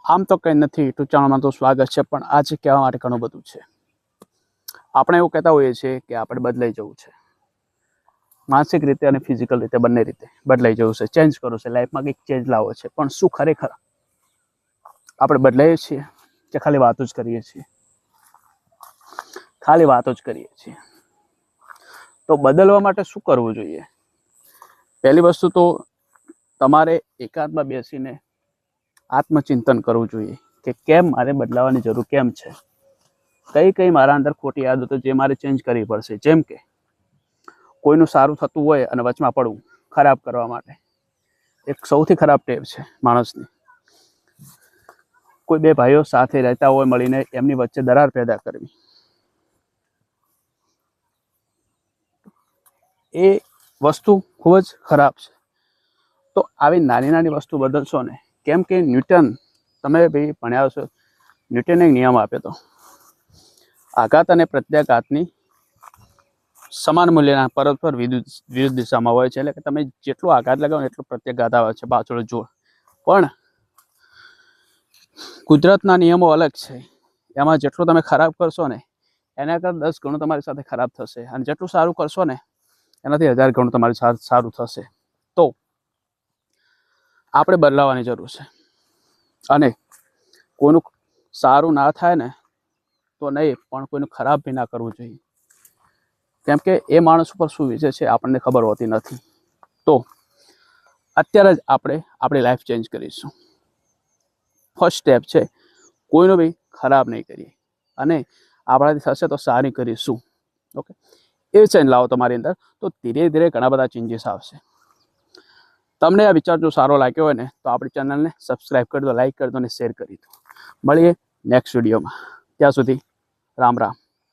આમ તો કંઈ નથી, યુટ્યુબ ચેનલમાં તો સ્વાગત છે, પણ આજે કહેવા માટે ઘણું બધું છે. આપણે એવું કહેતા હોઈએ છીએ કે આપણે બદલાઈ જવું છે, માનસિક રીતે અને ફિઝિકલ રીતે બંને રીતે બદલાઈ જવું છે, ચેન્જ કરવું છે, લાઈફમાં કંઈક ચેન્જ લાવવો છે. પણ શું ખરેખર આપણે બદલાઈએ છીએ કે ખાલી વાતો જ કરીએ છીએ? ખાલી વાતો જ કરીએ છીએ. તો બદલવા માટે શું કરવું જોઈએ? પહેલી વસ્તુ તો તમારે એકાંતમાં બેસીને આત્મચિંતન કરવું જોઈએ કે કેમ મારે બદલાવાની જરૂર કેમ છે, કઈ મારા અંદર ખોટી આદતો જે મારે ચેન્જ કરવી પડશે. જેમ કે કોઈનું સારું થતું હોય અને વચમાં પડવું ખરાબ કરવા માટે, એક સૌથી ખરાબ ટેવ છે માણસની. કોઈ બે ભાઈઓ સાથે રહેતા હોય મળીને, એમની વચ્ચે દરાર પેદા કરવી, એ વસ્તુ ખૂબ જ ખરાબ છે. તો આવી નાની નાની વસ્તુ બદલશો ને, કેમ કે ન્યૂટન, તમે ભાઈ ભણ્યા છો, ન્યૂટને એક નિયમ આપ્યો હતો, આઘાત અને પ્રત્યાઘાતની સમાન મૂલ્યના પરસ્પર વિરુદ્ધ દિશામાં હોય છે. એટલે કે તમે જેટલો આઘાત લગાવો ને એટલો પ્રત્યાઘાત આવે છે, પાછળ જોડ. પણ કુદરતના નિયમો અલગ છે. એમાં જેટલું તમે ખરાબ કરશો ને, એના કરતાં 10 ગણું તમારી સાથે ખરાબ થશે, અને જેટલું સારું કરશો ને, એનાથી 1000 ગણું તમારી સાથે સારું થશે. તો આપણે બદલાવાની જરૂર છે. અને કોઈનું સારું ના થાય ને તો નહીં, પણ કોઈનું ખરાબ બી ના કરવું જોઈએ. કેમ કે એ માણસ ઉપર શું વિશે છે આપણને ખબર હોતી નથી. તો અત્યારે જ આપણે આપણી લાઈફ ચેન્જ કરીશું. ફર્સ્ટ સ્ટેપ છે, કોઈનું બી ખરાબ નહીં કરીએ, અને આપણાથી થશે તો સારી કરીશું. ઓકે, એ ચેન્જ લાવો તમારી અંદર, તો ધીરે ધીરે ઘણા બધા ચેન્જીસ આવશે. તમને આ વિચાર જો સારો લાગ્યો હોય ને, તો આપણી ચેનલને સબસ્ક્રાઈબ કરી દો, લાઈક કરી દો અને શેર કરી દો. મળીએ નેક્સ્ટ વિડીયોમાં. ત્યાં સુધી રામ રામ.